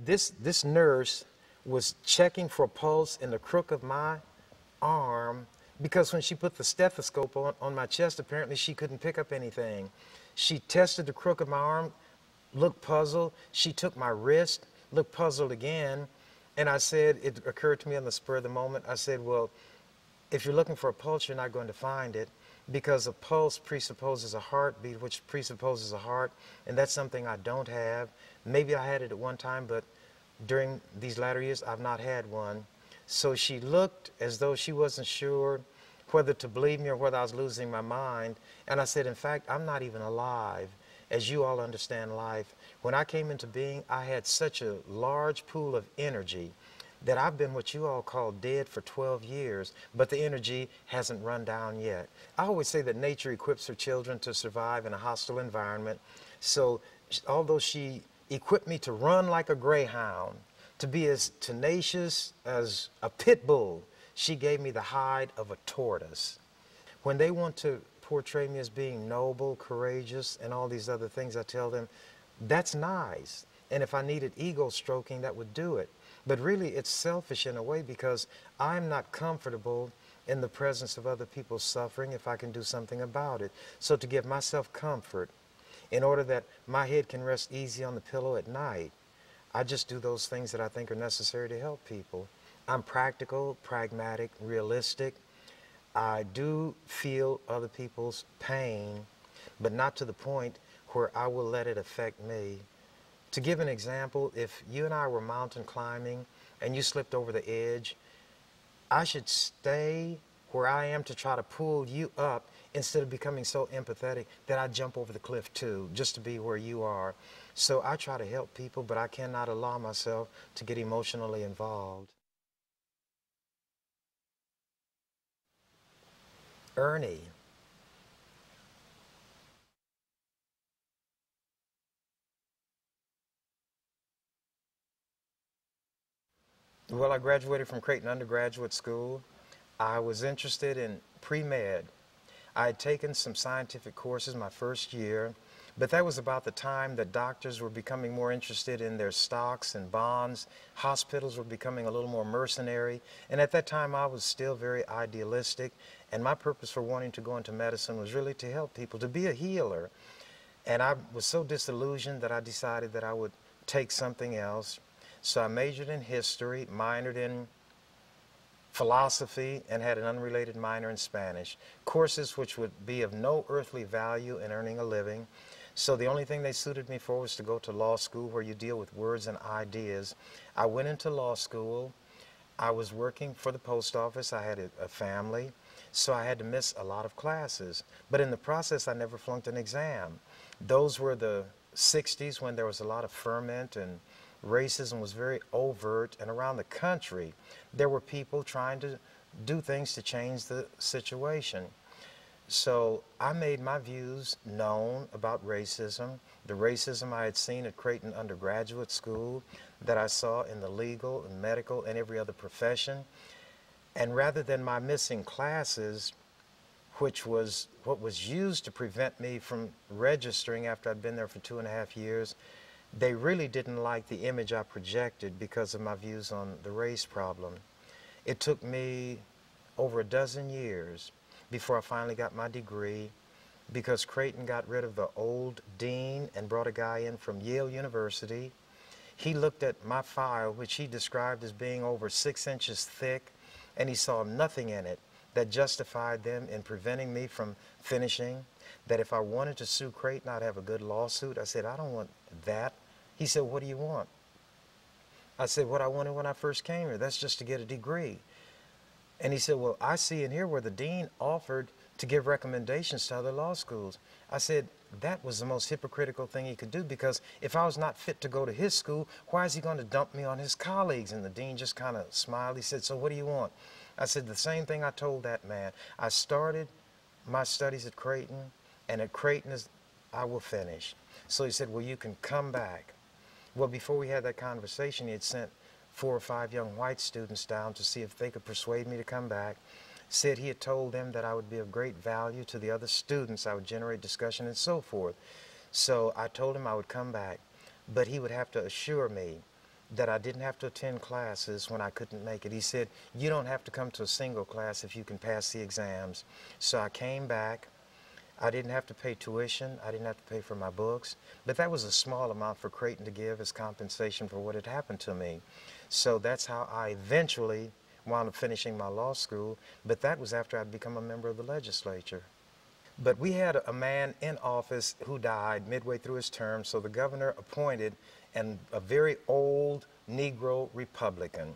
this nurse was checking for a pulse in the crook of my arm, because when she put the stethoscope on my chest, apparently she couldn't pick up anything. She tested the crook of my arm, looked puzzled. She took my wrist, looked puzzled again. And I said, it occurred to me on the spur of the moment, I said, well, if you're looking for a pulse, you're not going to find it, because a pulse presupposes a heartbeat, which presupposes a heart, and that's something I don't have. Maybe I had it at one time, but during these latter years, I've not had one. So she looked as though she wasn't sure whether to believe me or whether I was losing my mind. And I said, in fact, I'm not even alive, as you all understand life. When I came into being, I had such a large pool of energy that I've been what you all call dead for 12 years, but the energy hasn't run down yet. I always say that nature equips her children to survive in a hostile environment. So although she equipped me to run like a greyhound, to be as tenacious as a pit bull, she gave me the hide of a tortoise. When they want to portray me as being noble, courageous, and all these other things, I tell them, that's nice. And if I needed ego stroking, that would do it. But really, it's selfish in a way, because I'm not comfortable in the presence of other people's suffering if I can do something about it. So to give myself comfort, in order that my head can rest easy on the pillow at night, I just do those things that I think are necessary to help people. I'm practical, pragmatic, realistic. I do feel other people's pain, but not to the point where I will let it affect me. To give an example, if you and I were mountain climbing and you slipped over the edge, I should stay where I am to try to pull you up instead of becoming so empathetic that I jump over the cliff too, just to be where you are. So I try to help people, but I cannot allow myself to get emotionally involved. Ernie. Well, I graduated from Creighton Undergraduate School. I was interested in pre-med. I had taken some scientific courses my first year, but that was about the time that doctors were becoming more interested in their stocks and bonds. Hospitals were becoming a little more mercenary. And at that time, I was still very idealistic. And my purpose for wanting to go into medicine was really to help people, to be a healer. And I was so disillusioned that I decided that I would take something else. So I majored in history, minored in philosophy, and had an unrelated minor in Spanish. Courses which would be of no earthly value in earning a living. So the only thing they suited me for was to go to law school, where you deal with words and ideas. I went into law school. I was working for the post office. I had a family, so I had to miss a lot of classes. But in the process, I never flunked an exam. Those were the 60s, when there was a lot of ferment and racism was very overt, and around the country there were people trying to do things to change the situation. So I made my views known about racism, the racism I had seen at Creighton Undergraduate School, that I saw in the legal and medical and every other profession. And rather than my missing classes, which was what was used to prevent me from registering after I'd been there for 2.5 years, they really didn't like the image I projected because of my views on the race problem. It took me over a dozen years before I finally got my degree, because Creighton got rid of the old dean and brought a guy in from Yale University. He looked at my file, which he described as being over 6 inches thick, and he saw nothing in it that justified them in preventing me from finishing, that if I wanted to sue Creighton, I'd have a good lawsuit. I said, I don't want that. He said, what do you want? I said, what I wanted when I first came here. That's just to get a degree. And he said, well, I see in here where the dean offered to give recommendations to other law schools. I said, that was the most hypocritical thing he could do, because if I was not fit to go to his school, why is he going to dump me on his colleagues? And the dean just kind of smiled. He said, so what do you want? I said, the same thing I told that man. I started my studies at Creighton, and at Creighton I will finish. So he said, well, you can come back. Well, before we had that conversation, he had sent 4 or 5 young white students down to see if they could persuade me to come back. Said he had told them that I would be of great value to the other students. I would generate discussion and so forth. So I told him I would come back, but he would have to assure me that I didn't have to attend classes when I couldn't make it. He said, you don't have to come to a single class if you can pass the exams. So I came back. I didn't have to pay tuition. I didn't have to pay for my books. But that was a small amount for Creighton to give as compensation for what had happened to me. So that's how I eventually wound up finishing my law school. But that was after I'd become a member of the legislature. But we had a man in office who died midway through his term, so the governor appointed a very old Negro Republican.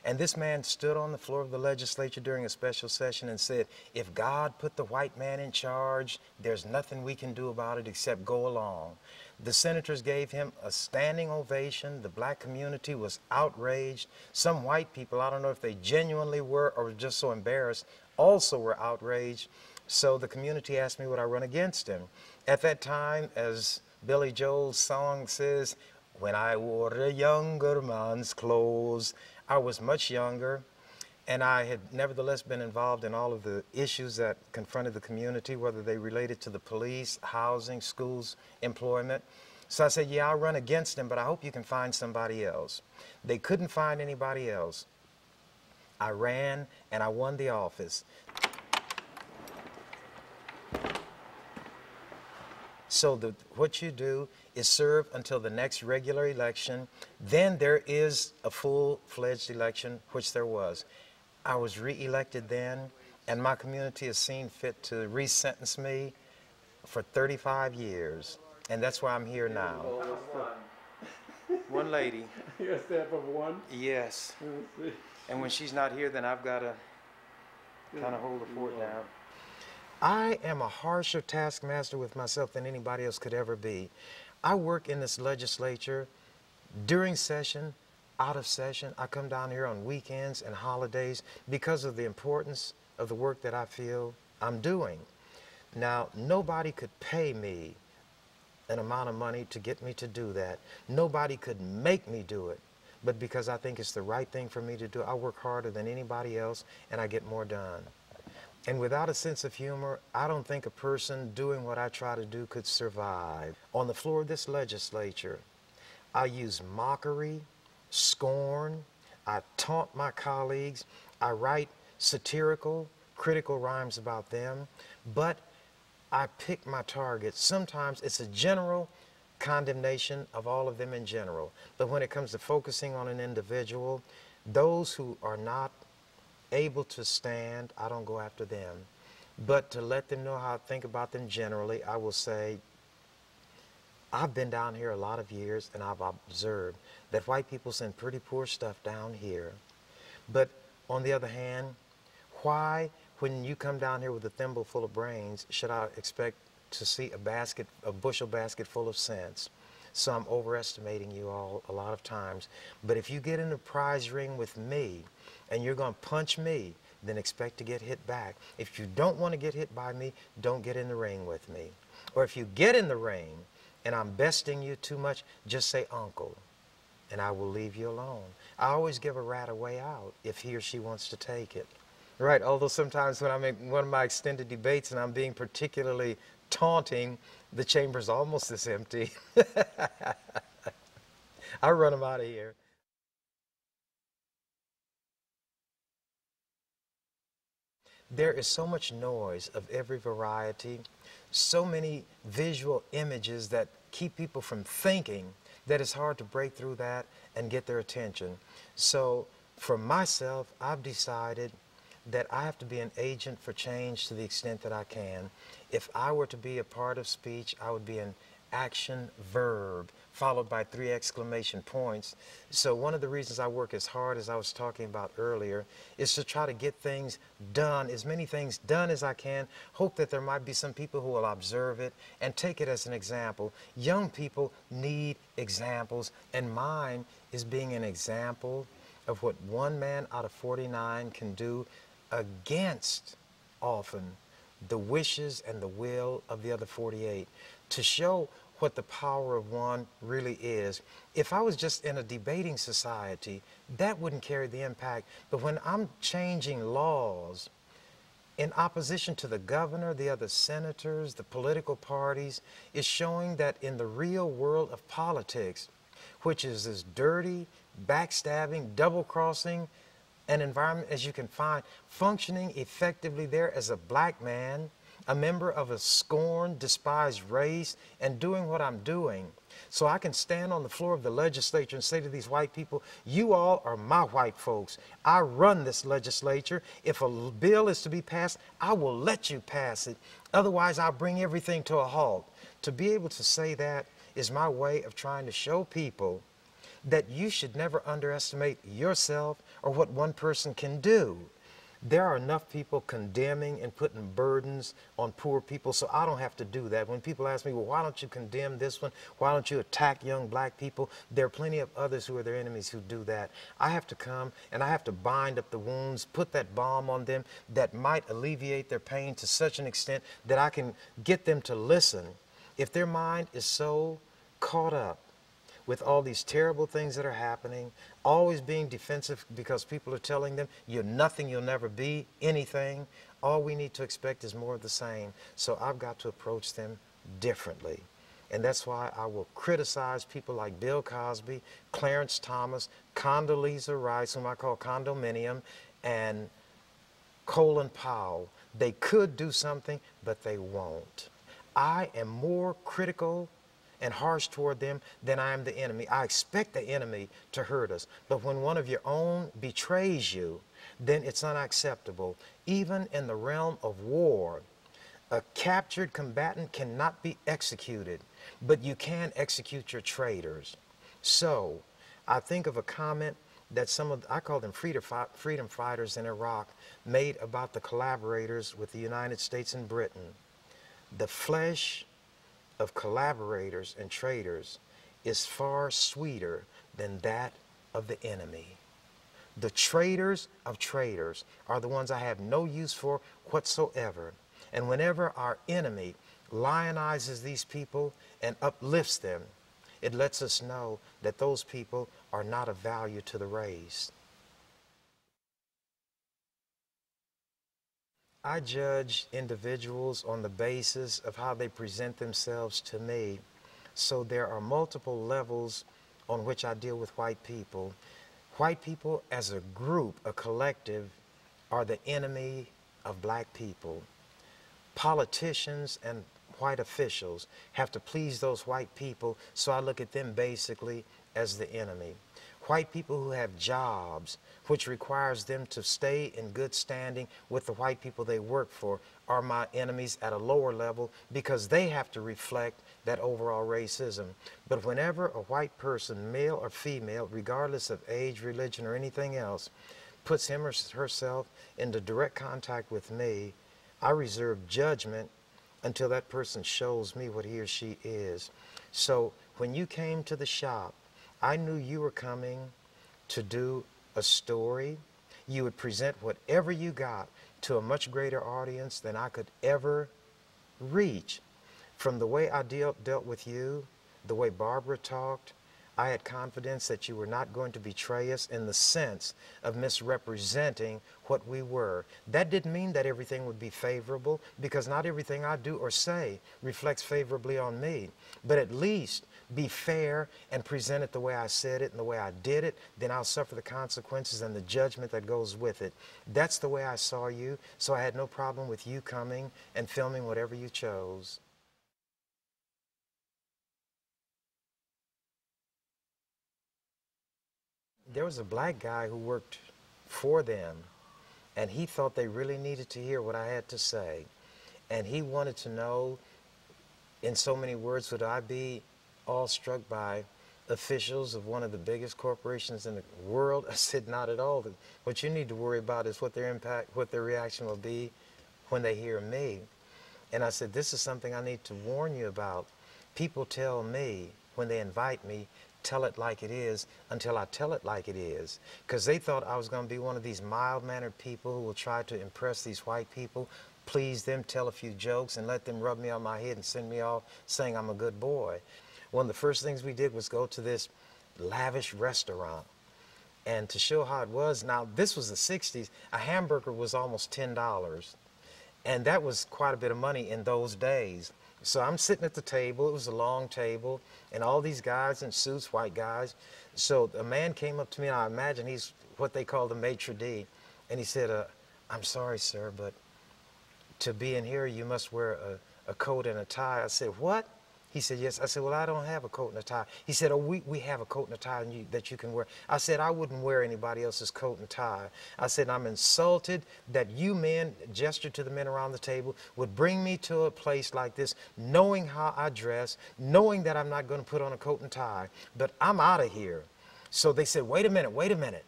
And this man stood on the floor of the legislature during a special session and said, if God put the white man in charge, there's nothing we can do about it except go along. The senators gave him a standing ovation. The black community was outraged. Some white people, I don't know if they genuinely were or were just so embarrassed, also were outraged. So the community asked me would I run against him. At that time, as Billy Joel's song says, when I wore a younger man's clothes, I was much younger, and I had nevertheless been involved in all of the issues that confronted the community, whether they related to the police, housing, schools, employment. So I said, yeah, I'll run against him, but I hope you can find somebody else. They couldn't find anybody else. I ran, and I won the office. So what you do is serve until the next regular election. Then there is a full-fledged election, which there was. I was re-elected then, and my community has seen fit to re-sentence me for 35 years. And that's why I'm here now. One lady. You got to stand up for one? Yes. And when she's not here, then I've got to kind of hold the fort down. I am a harsher taskmaster with myself than anybody else could ever be. I work in this legislature during session, out of session. I come down here on weekends and holidays because of the importance of the work that I feel I'm doing. Now, nobody could pay me an amount of money to get me to do that. Nobody could make me do it. But because I think it's the right thing for me to do, I work harder than anybody else and I get more done. And without a sense of humor, I don't think a person doing what I try to do could survive. On the floor of this legislature, I use mockery, scorn, I taunt my colleagues, I write satirical, critical rhymes about them, but I pick my targets. Sometimes it's a general condemnation of all of them in general. But when it comes to focusing on an individual, those who are not able to stand, I don't go after them. But to let them know how I think about them generally, I will say, I've been down here a lot of years and I've observed that white people send pretty poor stuff down here. But on the other hand, why, when you come down here with a thimble full of brains, should I expect to see a bushel basket full of sense? So I'm overestimating you all a lot of times. But if you get in a prize ring with me and you're going to punch me, then expect to get hit back. If you don't want to get hit by me, don't get in the ring with me. Or if you get in the ring and I'm besting you too much, just say uncle, and I will leave you alone. I always give a rat a way out if he or she wants to take it. Right, although sometimes when I'm in one of my extended debates and I'm being particularly taunting, the chamber's almost this empty. I run them out of here. There is so much noise of every variety, so many visual images that keep people from thinking that it's hard to break through that and get their attention. So for myself, I've decided that I have to be an agent for change to the extent that I can. If I were to be a part of speech, I would be an action verb followed by 3 exclamation points. So one of the reasons I work as hard as I was talking about earlier is to try to get things done, as many things done as I can, hope that there might be some people who will observe it and take it as an example. Young people need examples, and mine is being an example of what one man out of 49 can do against often the wishes and the will of the other 48, to show what the power of one really is. If I was just in a debating society, that wouldn't carry the impact. But when I'm changing laws in opposition to the governor, the other senators, the political parties, is showing that in the real world of politics, which is as dirty, backstabbing, double-crossing, an environment as you can find, functioning effectively there as a black man, a member of a scorned, despised race, and doing what I'm doing. So I can stand on the floor of the legislature and say to these white people, you all are my white folks. I run this legislature. If a bill is to be passed, I will let you pass it. Otherwise, I'll bring everything to a halt. To be able to say that is my way of trying to show people that you should never underestimate yourself or what one person can do. There are enough people condemning and putting burdens on poor people, so I don't have to do that. When people ask me, well, why don't you condemn this one? Why don't you attack young black people? There are plenty of others who are their enemies who do that. I have to come and I have to bind up the wounds, put that balm on them that might alleviate their pain to such an extent that I can get them to listen. If their mind is so caught up with all these terrible things that are happening, always being defensive because people are telling them, you're nothing, you'll never be anything, all we need to expect is more of the same. So I've got to approach them differently. And that's why I will criticize people like Bill Cosby, Clarence Thomas, Condoleezza Rice, whom I call Condominium, and Colin Powell. They could do something, but they won't. I am more critical and harsh toward them than I am the enemy. I expect the enemy to hurt us, but when one of your own betrays you, then it's unacceptable. Even in the realm of war, a captured combatant cannot be executed, but you can execute your traitors. So I think of a comment that I call them freedom fighters in Iraq, made about the collaborators with the United States and Britain. The flesh of collaborators and traitors is far sweeter than that of the enemy. The traitors of traitors are the ones I have no use for whatsoever. And whenever our enemy lionizes these people and uplifts them, it lets us know that those people are not of value to the race. I judge individuals on the basis of how they present themselves to me. So there are multiple levels on which I deal with white people. White people as a group, a collective, are the enemy of black people. Politicians and white officials have to please those white people, so I look at them basically as the enemy. White people who have jobs, which requires them to stay in good standing with the white people they work for, are my enemies at a lower level because they have to reflect that overall racism. But whenever a white person, male or female, regardless of age, religion, or anything else, puts him or herself into direct contact with me, I reserve judgment until that person shows me what he or she is. So when you came to the shop, I knew you were coming to do a story. You would present whatever you got to a much greater audience than I could ever reach. From the way I dealt with you, the way Barber talked, I had confidence that you were not going to betray us in the sense of misrepresenting what we were. That didn't mean that everything would be favorable, because not everything I do or say reflects favorably on me. But at least be fair and present it the way I said it and the way I did it, then I'll suffer the consequences and the judgment that goes with it. That's the way I saw you, so I had no problem with you coming and filming whatever you chose. There was a black guy who worked for them, and he thought they really needed to hear what I had to say. And he wanted to know, in so many words, would I be awestruck by officials of one of the biggest corporations in the world? I said, not at all. What you need to worry about is what their reaction will be when they hear me. And I said, this is something I need to warn you about. People tell me, when they invite me, tell it like it is, until I tell it like it is. Because they thought I was going to be one of these mild-mannered people who will try to impress these white people, please them, tell a few jokes, and let them rub me on my head and send me off saying I'm a good boy. One of the first things we did was go to this lavish restaurant. And to show how it was, now this was the 60s, a hamburger was almost $10. And that was quite a bit of money in those days. So I'm sitting at the table. It was a long table, and all these guys in suits, white guys. So a man came up to me, and I imagine he's what they call the maitre d', and he said, I'm sorry, sir, but to be in here, you must wear a coat and a tie. I said, what? He said, yes. I said, well, I don't have a coat and a tie. He said, oh, we have a coat and a tie that you can wear. I said, I wouldn't wear anybody else's coat and tie. I said, I'm insulted that you men, gestured to the men around the table, would bring me to a place like this, knowing how I dress, knowing that I'm not going to put on a coat and tie, but I'm out of here. So they said, wait a minute, wait a minute.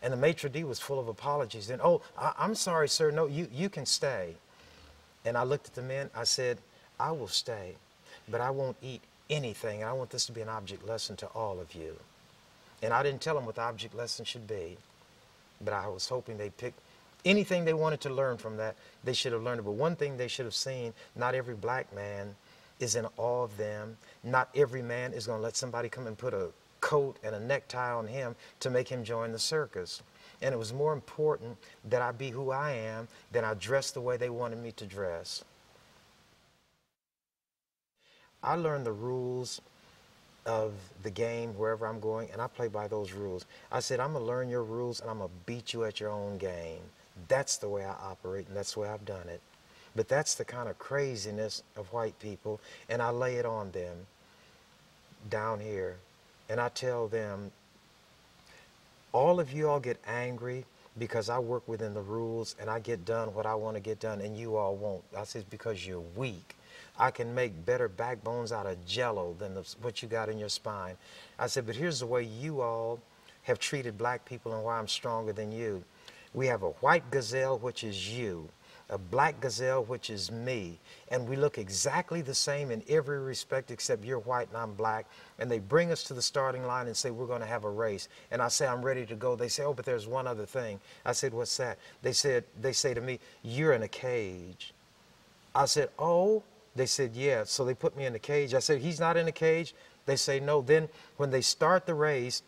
And the maitre d' was full of apologies. And, oh, I'm sorry, sir. No, you can stay. And I looked at the men. I said, I will stay, but I won't eat anything. And I want this to be an object lesson to all of you. And I didn't tell them what the object lesson should be, but I was hoping they'd pick anything they wanted to learn from that. They should have learned it. But one thing they should have seen, not every black man is in awe of them. Not every man is going to let somebody come and put a coat and a necktie on him to make him join the circus. And it was more important that I be who I am than I dress the way they wanted me to dress. I learned the rules of the game wherever I'm going, and I play by those rules. I said, I'm going to learn your rules, and I'm going to beat you at your own game. That's the way I operate, and that's the way I've done it. But that's the kind of craziness of white people, and I lay it on them down here. And I tell them, all of you all get angry because I work within the rules and I get done what I want to get done, and you all won't. I said, because you're weak. I can make better backbones out of jello than what you got in your spine. I said, but here's the way you all have treated black people and why I'm stronger than you. We have a white gazelle, which is you, a black gazelle, which is me, and we look exactly the same in every respect except you're white and I'm black, and they bring us to the starting line and say we're going to have a race, and I say I'm ready to go. They say, oh, but there's one other thing. I said, what's that? They say to me, you're in a cage. I said, oh. They said, yeah. So they put me in the cage. I said, he's not in a cage. They say, no. Then when they start the race,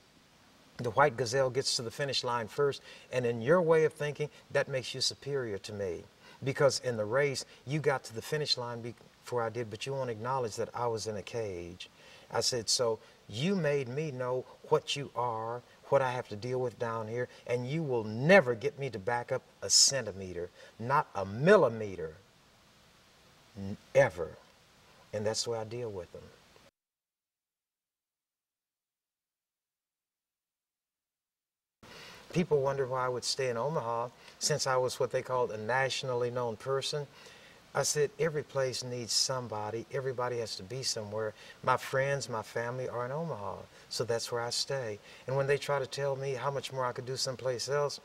the white gazelle gets to the finish line first, and in your way of thinking, that makes you superior to me. Because in the race, you got to the finish line before I did, but you won't acknowledge that I was in a cage. I said, so you made me know what you are, what I have to deal with down here, and you will never get me to back up a centimeter, not a millimeter, ever. And that's the way I deal with them. People wondered why I would stay in Omaha since I was what they called a nationally known person. I said, every place needs somebody. Everybody has to be somewhere. My friends, my family are in Omaha, so that's where I stay. And when they try to tell me how much more I could do someplace else,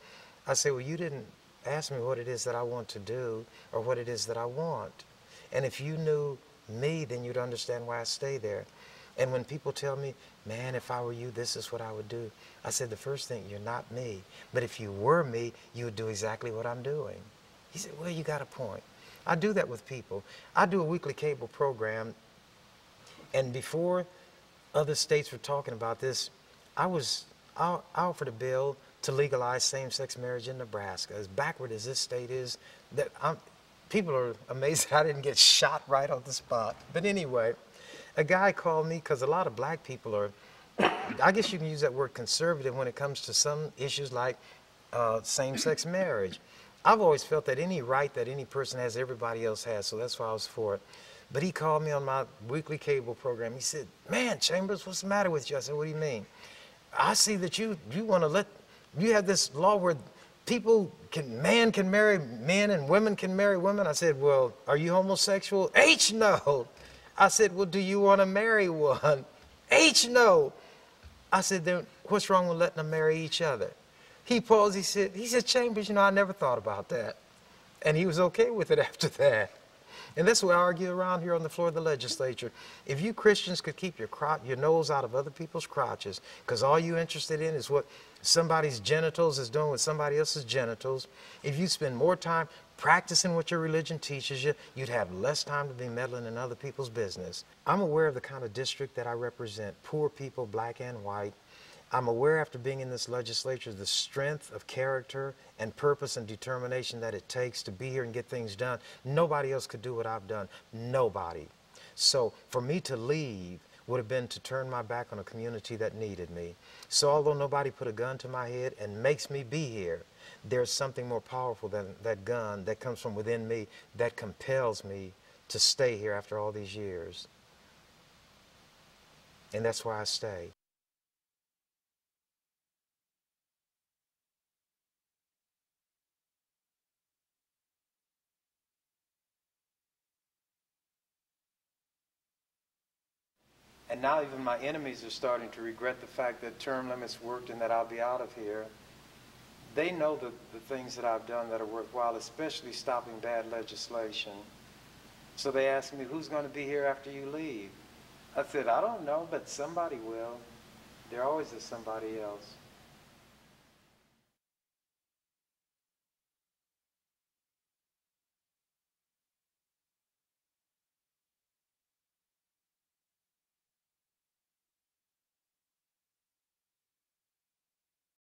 I say, well, you didn't ask me what it is that I want to do or what it is that I want. And if you knew me, then you'd understand why I stay there. And when people tell me, man, if I were you, this is what I would do. I said, the first thing, you're not me. But if you were me, you would do exactly what I'm doing. He said, well, you got a point. I do that with people. I do a weekly cable program. And before other states were talking about this, I offered a bill to legalize same-sex marriage in Nebraska. As backward as this state is, that people are amazed I didn't get shot right on the spot. But anyway, a guy called me because a lot of black people are, I guess you can use that word conservative when it comes to some issues like same-sex marriage. I've always felt that any right that any person has, everybody else has, so that's why I was for it. But he called me on my weekly cable program. He said, man, Chambers, what's the matter with you? I said, what do you mean? I see that you want to let, you have this law where man can marry men and women can marry women. I said, well, are you homosexual? H, no. I said, well, do you want to marry one? H, no. I said, then what's wrong with letting them marry each other? He paused, he said, Chambers, you know, I never thought about that. And he was okay with it after that. And that's what I argue around here on the floor of the legislature. If you Christians could keep your nose out of other people's crotches, because all you're interested in is what somebody's genitals is doing with somebody else's genitals, if you spend more time practicing what your religion teaches you, you'd have less time to be meddling in other people's business. I'm aware of the kind of district that I represent, poor people, black and white. I'm aware after being in this legislature the strength of character and purpose and determination that it takes to be here and get things done. Nobody else could do what I've done. Nobody. So for me to leave would have been to turn my back on a community that needed me. So although nobody put a gun to my head and makes me be here, there's something more powerful than that gun that comes from within me that compels me to stay here after all these years. And that's why I stay. And now even my enemies are starting to regret the fact that term limits worked and that I'll be out of here. They know the things that I've done that are worthwhile, especially stopping bad legislation. So they ask me, who's going to be here after you leave? I said, I don't know, but somebody will. There always is somebody else.